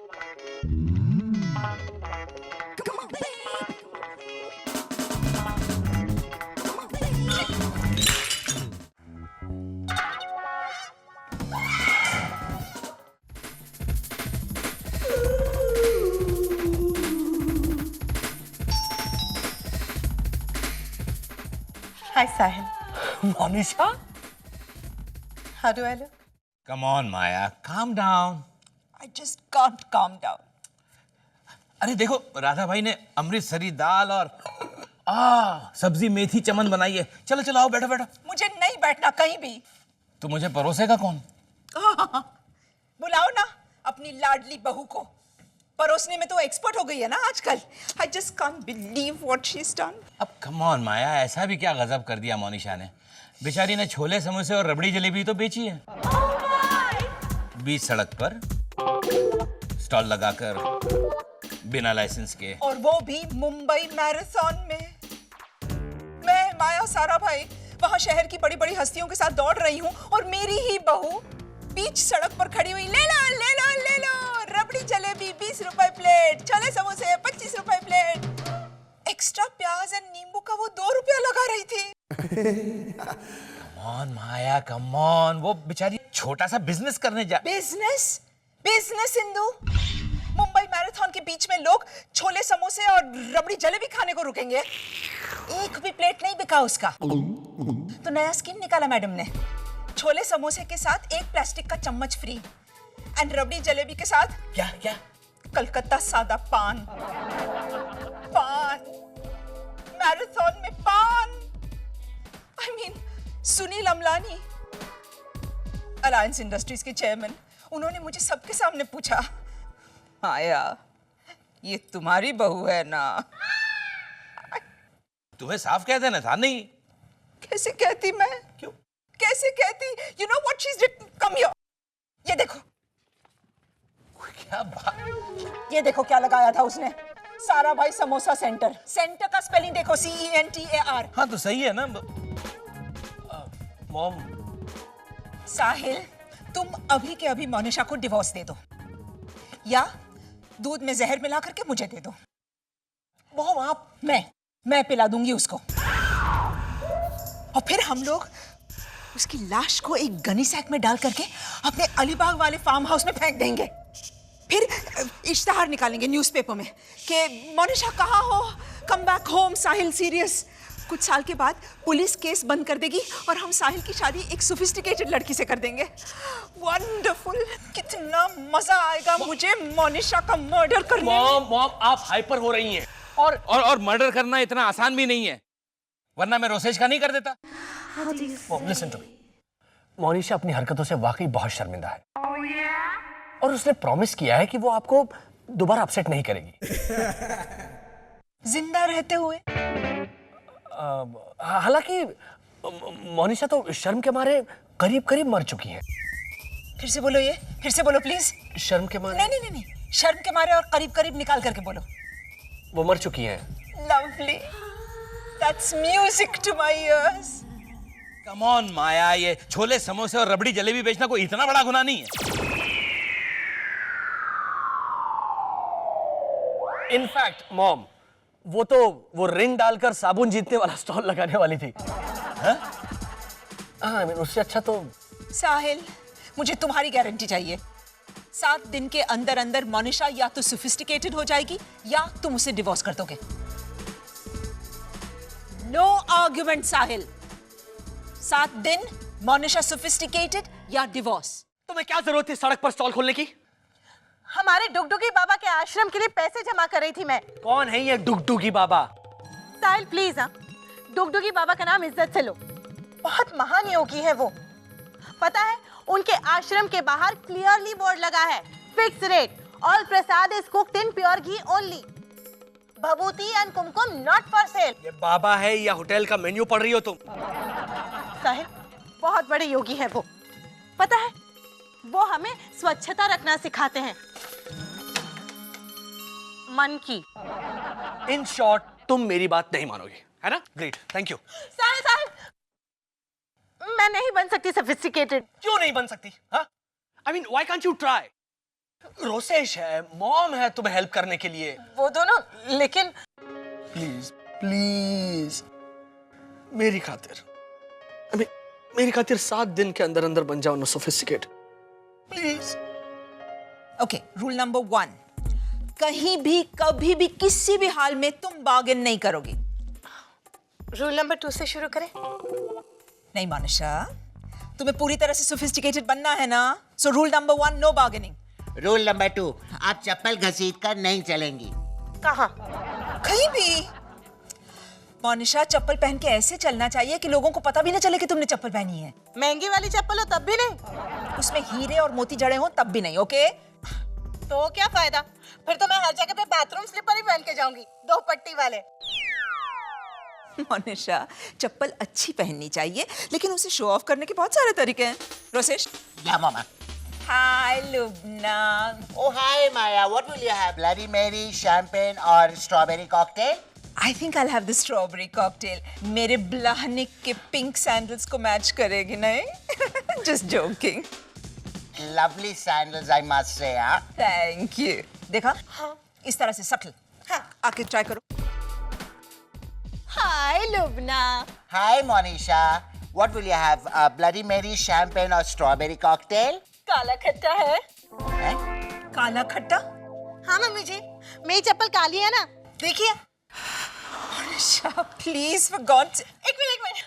Hi, Sahil. Monisha? How do I look? Come on, Maya, calm down. I just can't calm down. अरे देखो, राधा भाई ने अमृतसरी दाल और सब्जी मेथी चमन बनाई है। चलो चलो आओ, बैठो बैठो। मुझे नहीं बैठना कहीं भी। तो मुझे परोसेगा कौन? बुलाओ ना अपनी लाडली बहू को। परोसने में तो एक्सपर्ट हो गई है ना आजकल। I just can't believe what she's done. अब कम ऑन माया, ऐसा भी क्या गजब कर दिया मोनिशा ने। बेचारी ने छोले समोसे और रबड़ी जलेबी तो बेची है। बीच सड़क पर स्टॉल लगाकर बिना लाइसेंस के, और वो भी मुंबई मैराथन में। मैं माया सारा भाई वहां शहर की बड़ी बड़ी हस्तियों के साथ दौड़ रही हूँ और मेरी ही बहू बीच सड़क पर खड़ी हुई, ले लो ले लो ले लो, रबड़ी जलेबी 20 रुपए प्लेट, छोले समोसे 25 रुपए प्लेट, एक्स्ट्रा प्याज और नींबू का वो 2 रुपया लगा रही थी। कम ऑन माया, कम ऑन, वो बेचारी छोटा सा बिजनेस करने जा। Business business Indu, Mumbai marathon के बीच में लोग छोले समोसे और रबड़ी जलेबी खाने को रुकेंगे? एक भी प्लेट नहीं बिका उसका। तो नया स्कीम निकाला मैडम ने, छोले समोसे के साथ एक प्लास्टिक का चम्मच फ्री एंड रबड़ी जलेबी के साथ क्या क्या? कलकत्ता सादा पान। पान मैराथन में पान। I mean, Sunil Amlani, alliance industries के चेयरमैन, उन्होंने मुझे सबके सामने पूछा, माया ये तुम्हारी बहू है ना? तुम्हें साफ कह देना था। नहीं कैसे कहती मैं? क्यों? कैसे कहती? You know what she's written? Come here. ये देखो, क्या बात? ये देखो क्या लगाया था उसने। सारा भाई समोसा सेंटर। सेंटर का स्पेलिंग देखो, CENTAR। हाँ तो सही है ना। मॉम, साहिल, तुम अभी के अभी मोनिशा को डिवोर्स दे दो या दूध में जहर मिला करके मुझे दे दो। मॉम आप, मैं पिला दूंगी उसको, और फिर हम लोग उसकी लाश को एक गनी सैक में डाल करके अपने अलीबाग वाले फार्म हाउस में फेंक देंगे। फिर इश्तिहार निकालेंगे न्यूज़पेपर में कि मोनिशा कहाँ हो, कम बैक होम, साहिल सीरियस। कुछ साल के बाद पुलिस केस बंद कर देगी और हम साहिल की शादी एक सोफिस्टिकेटेड लड़की से कर देंगे। वंडरफुल, कितना मजा आएगा मुझे मोनिशा का मर्डर करने में। मॉम आप हाइपर हो रही हैं। और मर्डर करना इतना आसान भी नहीं है, वरना मैं रोसेज का नहीं कर देता। लिसन टू मी, मोनिशा अपनी हरकतों से वाकई बहुत शर्मिंदा है और उसने प्रॉमिस किया है कि वो आपको दोबारा अपसेट नहीं करेगी। जिंदा रहते हुए? हालांकि मोनिशा तो शर्म के मारे करीब करीब मर चुकी है। फिर से बोलो, ये फिर से बोलो प्लीज। शर्म के मारे? नहीं, शर्म के मारे और करीब करीब निकाल करके बोलो। वो मर चुकी है। Lovely, that's music to my ears. Come on Maya, ये छोले समोसे और रबड़ी जलेबी बेचना कोई इतना बड़ा गुनाह नहीं है। इनफैक्ट मॉम, वो रिंग डालकर साबुन जीतने वाला स्टॉल लगाने वाली थी। हाँ, उससे अच्छा तो। साहिल, मुझे तुम्हारी गारंटी चाहिए। 7 दिन के अंदर अंदर मोनिशा या तो सोफिस्टिकेटेड हो जाएगी या तुम उसे डिवोर्स कर दोगे। नो आर्ग्यूमेंट साहिल। 7 दिन, मोनिशा सोफिस्टिकेटेड या डिवोर्स। तुम्हें क्या जरूरत थी सड़क पर स्टॉल खोलने की? हमारे डुगडुगी बाबा के आश्रम के लिए पैसे जमा कर रही थी मैं। कौन है ये डुगडुगी बाबा? साहिल प्लीज, हाँ, डुगडुगी बाबा का नाम इज्जत से लो। बहुत महान योगी है वो। पता है, उनके आश्रम के बाहर क्लियरली बोर्ड लगा है, fix rate, all Prasad is cooked in pure ghee only, Bhabhuti and Kumkum not for sale. ये बाबा है या होटल का मेन्यू पढ़ रही हो तुम? साहिल, बहुत बड़े योगी है वो। पता है, वो हमें स्वच्छता रखना सिखाते हैं, मन की। इन शॉर्ट, तुम मेरी बात नहीं मानोगे, है ना? Great, thank you. साहिल, मैं नहीं बन सकती सोफिस्टिकेटेड। क्यों नहीं बन सकती? हाँ? I mean, why can't you try? Rosesh है, मॉम है तुम्हें हेल्प करने के लिए। वो दोनों, लेकिन प्लीज प्लीज मेरी खातिर, मेरी खातिर 7 दिन के अंदर अंदर बन जाओ ना sophisticate, please. Okay, rule number 1, कहीं भी कभी भी किसी भी हाल में तुम बार्गेन नहीं करोगी। रूल नंबर 2 से शुरू करें। नहीं मोनिशा, तुम्हें पूरी तरह से सोफिस्टिकेटेड बनना है ना, so rule number 1, no bargaining. Rule number 2, आप चप्पल घसीट कर नहीं चलेंगी। कहाँ? कहीं भी। मोनिशा, चप्पल पहन के ऐसे चलना चाहिए कि लोगों को पता भी ना चले कि तुमने चप्पल पहनी है। महंगी वाली चप्पल हो तब भी नहीं? उसमें हीरे और मोती जड़े हो तब भी नहीं, ओके? तो क्या फायदा? फिर तो मैं हर जगह पे बाथरूम स्लीपर ही पहन के जाऊंगी, 2 पट्टी वाले। मोनिशा, चप्पल अच्छी पहननी चाहिए, लेकिन उसे शो ऑफ करने के बहुत सारे तरीके हैं। रोसेश। या मामा। हाय Lubna. Oh hi Maya, what will you have? Bloody Mary, champagne और strawberry cocktail? I think I'll have the strawberry cocktail. मेरे ब्लाहनिक के पिंक सैंडल्स को मैच करेगी नहीं? Just joking. Lovely sandals, I must say, हाँ? Thank you. देखा? हाँ. इस तरह से सटल। हाँ. आके ट्राई करो। हाय Lubna. Hi Monisha, what will you have? Bloody Mary, champagne और strawberry cocktail? काला खट्टा है? हैं? काला खट्टा? हाँ मम्मी जी, मेरी चप्पल काली है ना? देखिए। मोनिशा, प्लीज फॉर गॉड से। एक मिनट।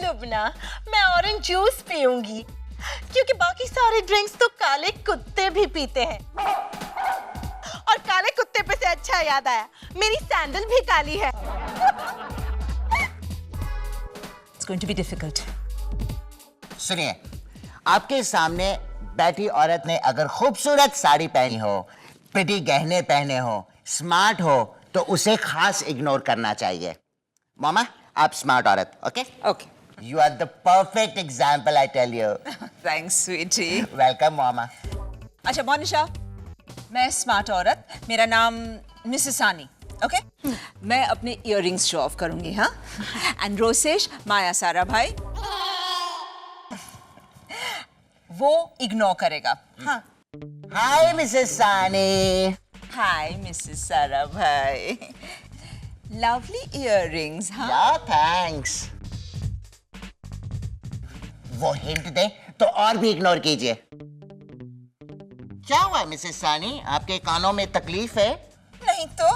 लुबना, मैं ऑरेंज जूस पीऊंगी, क्योंकि बाकी सारे ड्रिंक्स तो काले कुत्ते भी पीते हैं। और काले कुत्ते पे से अच्छा याद आया, मेरी सैंडल भी काली है। It's going to be difficult. सुनिए, आपके सामने बैठी औरत ने अगर खूबसूरत साड़ी पहनी हो, प्रिटी गहने पहने हो, स्मार्ट हो, तो उसे खास इग्नोर करना चाहिए। मामा, आप स्मार्ट औरत, okay? Okay. You are the perfect example, I tell you. Thanks, sweetie. Welcome, मामा। अच्छा मोनिशा, मैं स्मार्ट औरत, मेरा नाम मिसेस सानी, ओके? मैं अपने इयररिंग्स शो ऑफ करूंगी, हाँ? एंड रोसेश, माया सारा भाई, वो इग्नोर करेगा, हाँ? Hi, Mrs. Sani. हाय मिसेस सारा भाई, लवली इयररिंग्स, हाँ? Yeah, thanks. वो हिंट दे तो और भी इग्नोर कीजिए। क्या हुआ मिसेस सानी, आपके कानों में तकलीफ है? नहीं तो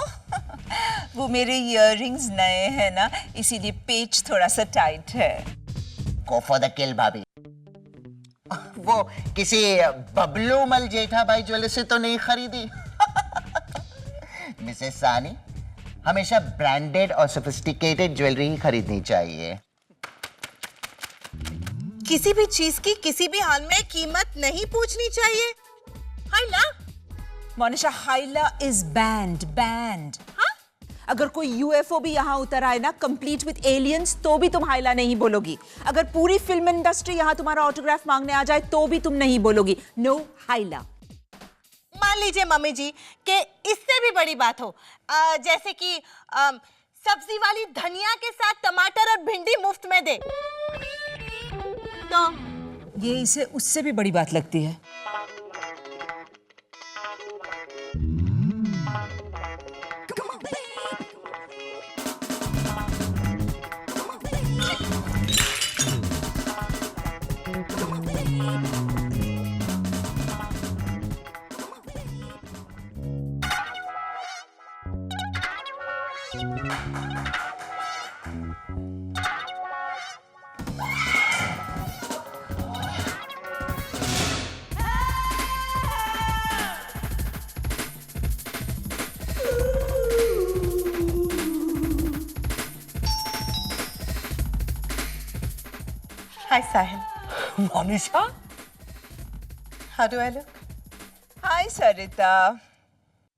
वो मेरे इयररिंग्स नए हैं ना, इसीलिए पेच थोड़ा सा टाइट है। Go for the kill, भाभी। वो किसी बबलू मल जेठा भाई ज्वेलर्स से तो नहीं खरीदी? मिसेस सानी, हमेशा ब्रांडेड और सोफिस्टिकेटेड ज्वेलरी ही खरीदनी चाहिए। किसी भी चीज की किसी भी हाल में कीमत नहीं पूछनी चाहिए। हाइला? Monisha, हाइला is band. हाँ? अगर कोई यूएफओ भी यहाँ उतर आए ना, कंप्लीट विद एलियंस, तो भी तुम हाइला नहीं बोलोगी। अगर पूरी फिल्म इंडस्ट्री यहाँ तुम्हारा ऑटोग्राफ मांगने आ जाए तो भी तुम नहीं बोलोगी नो हाइला। मान लीजिए मम्मी जी कि इससे भी बड़ी बात हो, जैसे कि सब्जी वाली धनिया के साथ टमाटर और भिंडी मुफ्त में दे, तो ये इसे उससे भी बड़ी बात लगती है। Hi Sahil, Monisha, how do I look? Hi Sarita.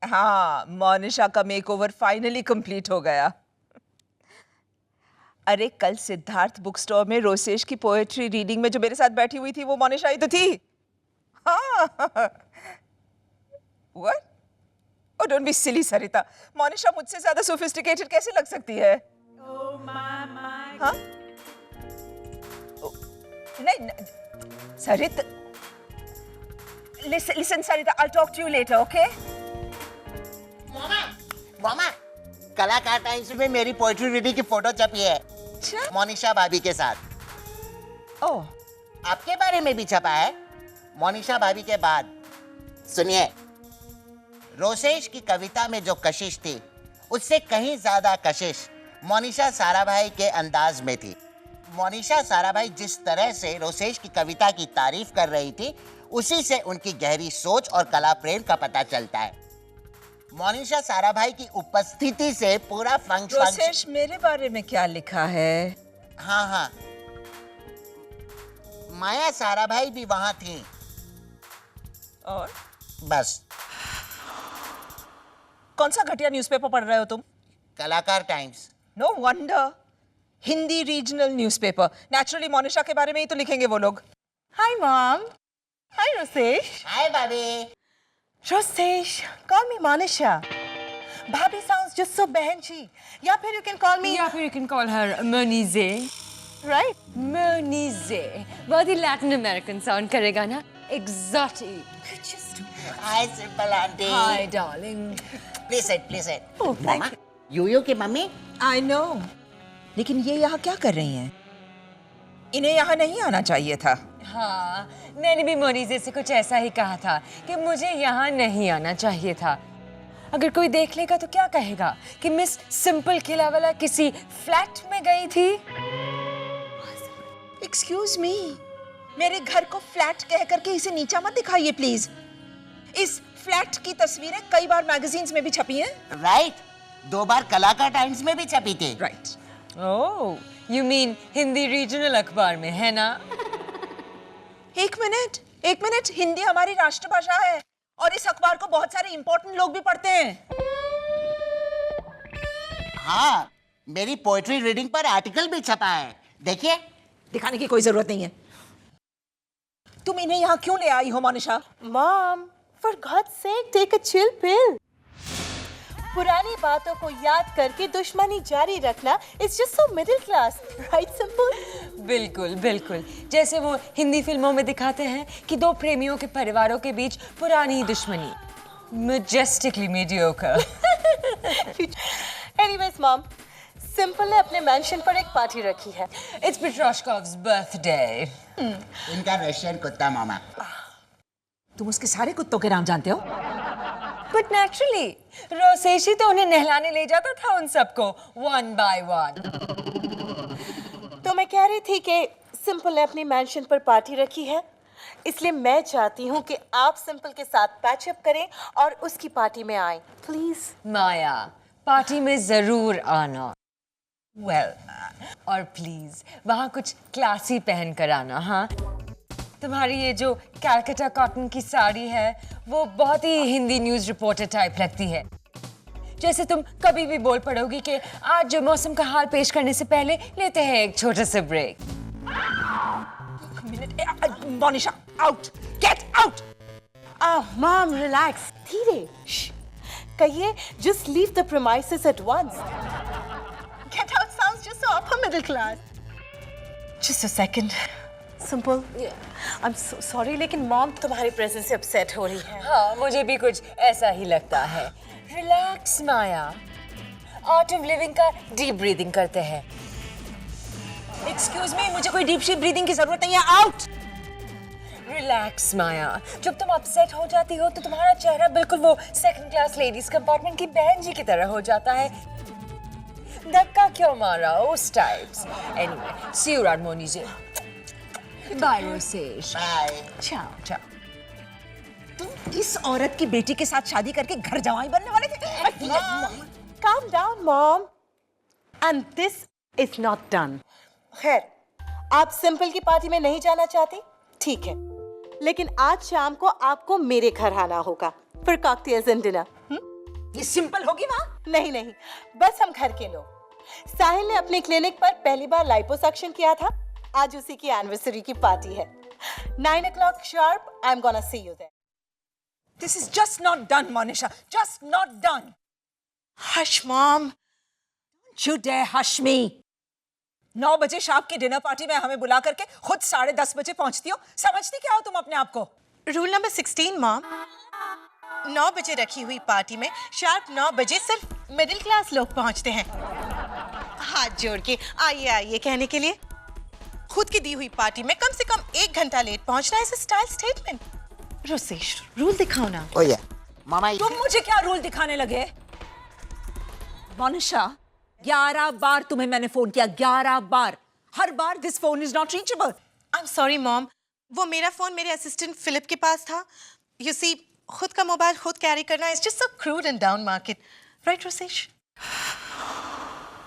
हाँ, मोनिशा का मेकओवर फाइनली कंप्लीट हो गया। अरे कल सिद्धार्थ बुक स्टोर में रोसेश की पोएट्री रीडिंग में जो मेरे साथ बैठी हुई थी वो मोनिशा ही तो थी। हाँ। What? Oh, don't be silly, सरिता। मोनिशा मुझसे ज्यादा सोफिस्टिकेटेड कैसे लग सकती है? हाँ? नहीं, सरिता। Listen, Sarita, I'll talk to you later, okay? मामा कलाकार टाइम्स में मेरी पोएट्री रीडिंग की फोटो छपी है अच्छा। मोनिशा भाभी के साथ। Oh, आपके बारे में भी छपा है मोनिशा भाभी के बाद। सुनिए, रोसेश की कविता में जो कशिश थी उससे कहीं ज्यादा कशिश मोनिशा साराभाई के अंदाज में थी। मोनिशा साराभाई जिस तरह से रोसेश की कविता की तारीफ कर रही थी उसी से उनकी गहरी सोच और कला प्रेम का पता चलता है। मोनिशा साराभाई की उपस्थिति से पूरा फंक्शन। रोसेश मेरे बारे में क्या लिखा है? हाँ, माया साराभाई भी वहां थी। और बस। कौन सा घटिया न्यूज़पेपर पढ़ रहे हो तुम? Kalakar Times. No wonder, Hindi regional newspaper. Naturally Monisha के बारे में ही तो लिखेंगे वो लोग। Hi, Mom. Hi, Rosesh. हाय भाभी। Rosesh, call me Monisha. Bhabhi sounds just so behenji. या फिर you can call me. या फिर you can call her Monize. Right? Monize. बहुत ही Latin American sound करेगा ना? Exotic. Hi simple aunty. Hi, darling. Please sit. Oh, thank you. Yuyu की mummy. I know. लेकिन ये यहाँ क्या कर रही हैं? इन्हें यहाँ नहीं आना चाहिए था। हाँ, मैंने भी मोनीजे से कुछ ऐसा ही कहा था कि मुझे यहाँ नहीं आना चाहिए था। अगर कोई देख लेगा तो क्या कहेगा कि मिस सिंपल खिलावाला किसी फ्लैट में गई थी। एक्सक्यूज मी, मेरे घर को फ्लैट कह करके इसे नीचा मत दिखाइए प्लीज। इस फ्लैट की तस्वीरें कई बार मैगजीन्स में भी छपी हैं। राइट, 2 बार कलाकार टाइम्स में भी छपी थी। Right. Oh, you mean Hindi regional अखबार में है ना? एक मिनट, हिंदी हमारी राष्ट्रभाषा है और इस अखबार को बहुत सारे इंपॉर्टेंट लोग भी पढ़ते हैं। हाँ, मेरी पोएट्री रीडिंग पर आर्टिकल भी छपा है, देखिए। दिखाने की कोई जरूरत नहीं है। तुम इन्हें यहाँ क्यों ले आई हो Monisha? Mom, for God's sake, take a chill pill. पुरानी बातों को याद करके दुश्मनी जारी रखना it's just so middle class, right simple? बिल्कुल बिल्कुल, जैसे वो हिंदी फिल्मों में दिखाते हैं कि 2 प्रेमियों के परिवारों के बीच पुरानी दुश्मनी। Majestically mediocre. Anyways, Mom, simple ने अपने मैंशन पर एक पार्टी रखी है। It's Petroshkov's birthday. इनका रशियन कुत्ता मामा। तुम उसके सारे कुत्तों के नाम जानते हो? But naturally, रोसेशी तो उन्हें नहलाने ले जाता था उन सबको one by one. तो मैं कह रही थी कि सिंपल ने अपनी मैंशन पर पार्टी रखी है, इसलिए मैं चाहती हूँ कि आप सिंपल के साथ पैचअप करें और उसकी पार्टी में आएं, प्लीज। माया, पार्टी में जरूर आना। Well, और प्लीज वहाँ कुछ क्लासी पहन कर आना। हाँ, तुम्हारी ये जो कैलकाटा कॉटन की साड़ी है वो बहुत ही हिंदी न्यूज़ रिपोर्टर टाइप लगती है। जैसे तुम कभी भी बोल पड़ोगी कि आज जो मौसम का हाल पेश करने से पहले लेते हैं एक छोटा सा break. Monisha, out, get out. Mom, relax. धीरे। Shh. कहिए, just leave the premises at once. Get out sounds just so upper middle class. Just a second. Simple. I'm so sorry, लेकिन मॉम तुम्हारी प्रेजेंस से अपसेट हो रही है। हाँ, मुझे भी कुछ ऐसा ही लगता है। Relax Maya, art of living का डीप ब्रीदिंग करते हैं। एक्सक्यूज मी, मुझे कोई डीप शी ब्रीदिंग की जरूरत नहीं है। आउट। रिलैक्स माया, जब तुम अपसेट हो जाती हो तो तुम्हारा चेहरा बिल्कुल वो सेकंड क्लास लेडीज कंपार्टमेंट की बहन जी की तरह हो जाता है। धक्का क्यों मारा उस types. Anyway, see you around मोनीजे। बाय रोसेश। बाय। ciao. तुम इस औरत की बेटी के साथ शादी करके घर जवाई बनने वाले थे? Calm down, Mom. And this is not done. खैर, आप सिंपल की पार्टी में नहीं जाना चाहती? ठीक है, लेकिन आज शाम को आपको मेरे घर आना होगा for cocktails and dinner. ये सिंपल होगी वहाँ? नहीं, बस हम घर के लोग। साहिल ने अपने क्लिनिक पर पहली बार लाइपोसक्शन किया था, आज उसी की एनिवर्सरी की पार्टी है। 9 o'clock sharp, I'm gonna see you there. This is just not done, Monisha. Just not done. Hush, Mom. Don't you dare hush me. 9 बजे शाम की डिनर पार्टी में हमें बुला करके खुद 10:30 बजे पहुंचती हो। समझती क्या हो तुम अपने आप को? रूल नंबर 16 मॉम, 9 बजे रखी हुई पार्टी में शार्प 9 बजे सिर्फ मिडिल क्लास लोग पहुंचते हैं। हाथ जोड़ के आइए आइए कहने के लिए। खुद की दी हुई पार्टी में कम से कम 1 घंटा लेट पहुंचना is style statement. Rosesh, rule दिखाओ ना। ओ या मामा, तुम मुझे क्या रूल दिखाने लगे? मोनिशा, 11 बार तुम्हें मैंने फोन किया, 11 बार। हर बार this phone is not reachable. I am sorry mom, वो मेरा फोन मेरे असिस्टेंट फिलिप के पास था। यू सी, खुद का मोबाइल खुद कैरी करना is just so crude and down market, right Rosesh?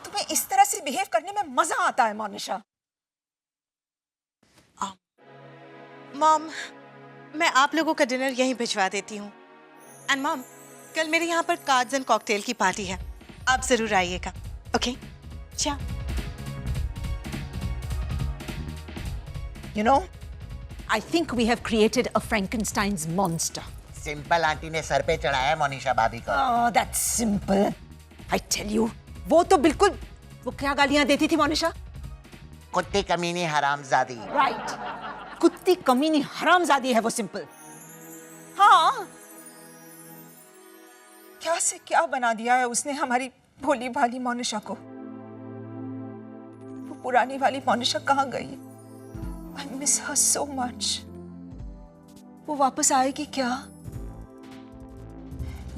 तुम्हें इस तरह से बिहेव करने में मजा आता है मोनिशा। मॉम, मैं आप लोगों का डिनर यहीं भिजवा देती हूँ। एंड मॉम, कल मेरे यहाँ पर कार्ड्स एंड कॉकटेल की पार्टी है, आप जरूर आइएगा। ओके, चाओ। You know, I think we have created a Frankenstein's monster. Simple aunty ने सर पे चढ़ाया मोनिशा भाभी को। Oh, that's simple. I tell you, वो तो बिल्कुल, वो क्या गालियां देती थी मोनिशा? कुत्ती कमीनी हरामजादी। Right. कुत्ती कमीनी हरामजादी है वो, सिंपल। हाँ, क्या से क्या बना दिया है उसने हमारी भोली भाली मोनिशा को। वो पुरानी वाली मोनिशा कहाँ गई? I miss her so much. वो वापस आएगी क्या?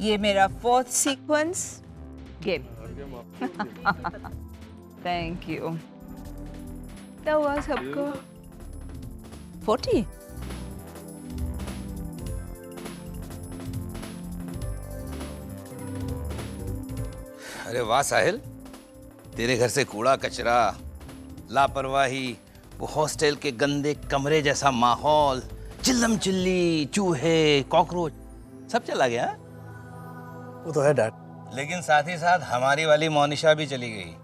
ये मेरा 4th sequence game. Thank you. क्या हुआ सबको? 40। अरे वाह साहिल, तेरे घर से कूड़ा कचरा, लापरवाही, वो हॉस्टल के गंदे कमरे जैसा माहौल, चिल्लम चिल्ली, चूहे, कॉकरोच, सब चला गया। वो तो है डैड, लेकिन साथ ही साथ हमारी वाली मोनिशा भी चली गई।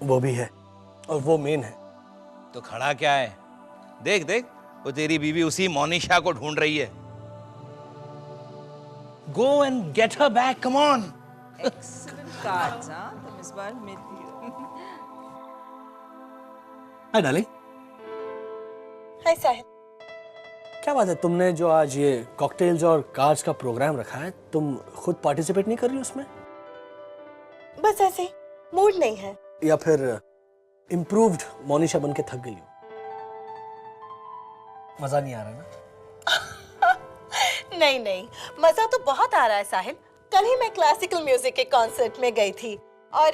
वो भी है और वो मेन है। तो खड़ा क्या है? देख देख, वो तेरी बीवी उसी मोनिशा को ढूंढ रही है। Go and get her back, come on. Cards, हाँ, तुम इस बार मिल हाय डार्लिंग। हाय साहिल। क्या बात है, तुमने जो आज ये कॉकटेल्स और कार्ड्स का प्रोग्राम रखा है, तुम खुद पार्टिसिपेट नहीं कर रही उसमें? बस ऐसे मूड नहीं है। या फिर इम्प्रूव्ड मोनिशा बन के थक गई हो? मजा नहीं आ रहा ना? नहीं नहीं, मजा तो बहुत आ रहा है साहिल। कल ही मैं क्लासिकल म्यूजिक के कॉन्सर्ट में गई थी और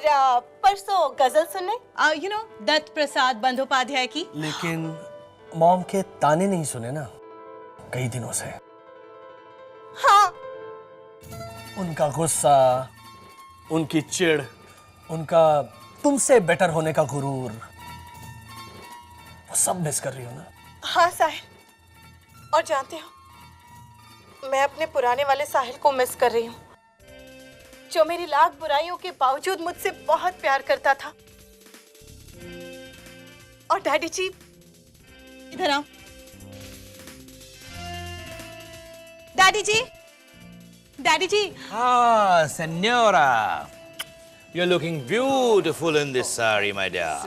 परसों गजल सुनने, यू नो, दत्त प्रसाद बंदोपाध्याय की। लेकिन मॉम के ताने नहीं सुने ना कई दिनों से। हाँ, उनका गुस्सा, उनकी चिढ़, उनका तुमसे बेटर होने का गुरूर, वो सब मिस कर रही हो ना? हाँ साहिल, और जानते हो, मैं अपने पुराने वाले साहिल को मिस कर रही हूँ, जो मेरी लाख बुराइयों के बावजूद मुझसे बहुत प्यार करता था। और डैडी जी, इधर आओ। Daddy ji, daddy ji. Ah, Senora, you're looking beautiful in this sari, my dear.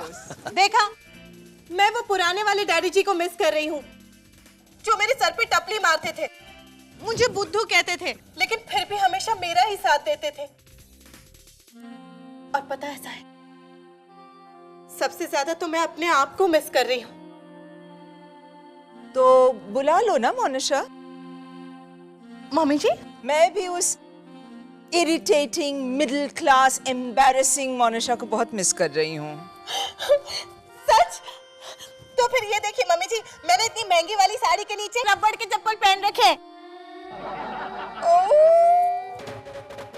देखा, मैं वो पुराने वाले डैडी जी को मिस कर रही हूँ, जो मेरे सर पे टपली मारते थे, मुझे बुद्धू कहते थे, लेकिन फिर भी हमेशा मेरा ही साथ देते थे। और पता है साहिल, सबसे ज्यादा तो मैं अपने आप को मिस कर रही हूँ। तो बुला लो ना मोनिशा। मम्मी जी, मैं भी उस irritating, middle class, embarrassing Monisha को बहुत मिस कर रही हूँ। सच? तो फिर ये देखिए मम्मी जी, मैंने इतनी महंगी वाली साड़ी के नीचे रबड़ के चप्पल पहन रखे।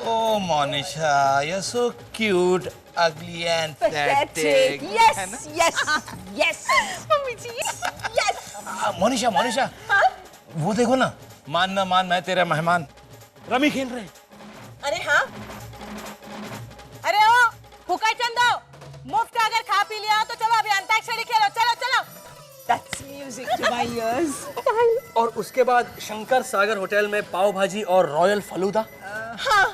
Oh, Monisha, you're so cute, ugly and pathetic. Yes, yes, yes. Mummy ji, Yes. Monisha, Monisha, वो देखो ना, मान ना मान मैं तेरा मेहमान, रमी खेल रहे। अरे हाँ, अरे ओ हुक्का चंदो, मुफ्त अगर खा पी लिया तो चलो अभी अंताक्षरी खेलो, चलो चलो। That's music to my ears. और उसके बाद शंकर सागर होटल में पाव भाजी और रॉयल फलूदा। हाँ,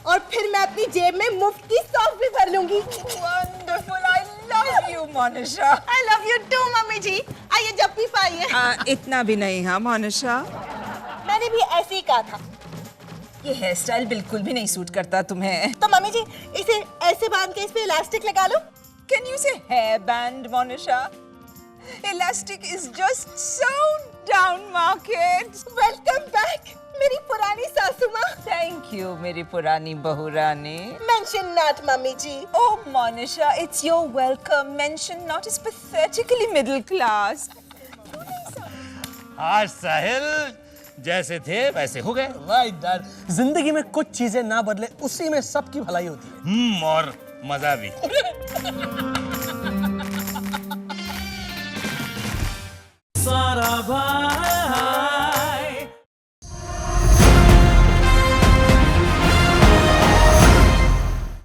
और फिर मैं अपनी जेब में मुफ्त की सॉस भी भर लूंगी। Wonderful. I love love you, Monisha. I love you too, mummy ji. आइए जब भी पाइए। इतना भी नहीं हाँ मोनिशा। मैंने भी ऐसे ही कहा था। ये हेयर स्टाइल बिल्कुल भी नहीं सूट करता तुम्हें। तो मम्मी जी इसे ऐसे बांध के इस पे इलास्टिक लगा लो। Can you say hair band, Monisha? Elastic is just so down market. Welcome back मेरी पुरानी सासू माँ। Thank you, मेरी पुरानी बहू रानी। Mention not mummy ji. Oh, Monisha, it's your welcome. Mention not is pathetically middle class. आज साहिल जैसे थे वैसे हो गए। राइट डैड, जिंदगी में कुछ चीजें ना बदले उसी में सबकी भलाई होती है। और मजा भी।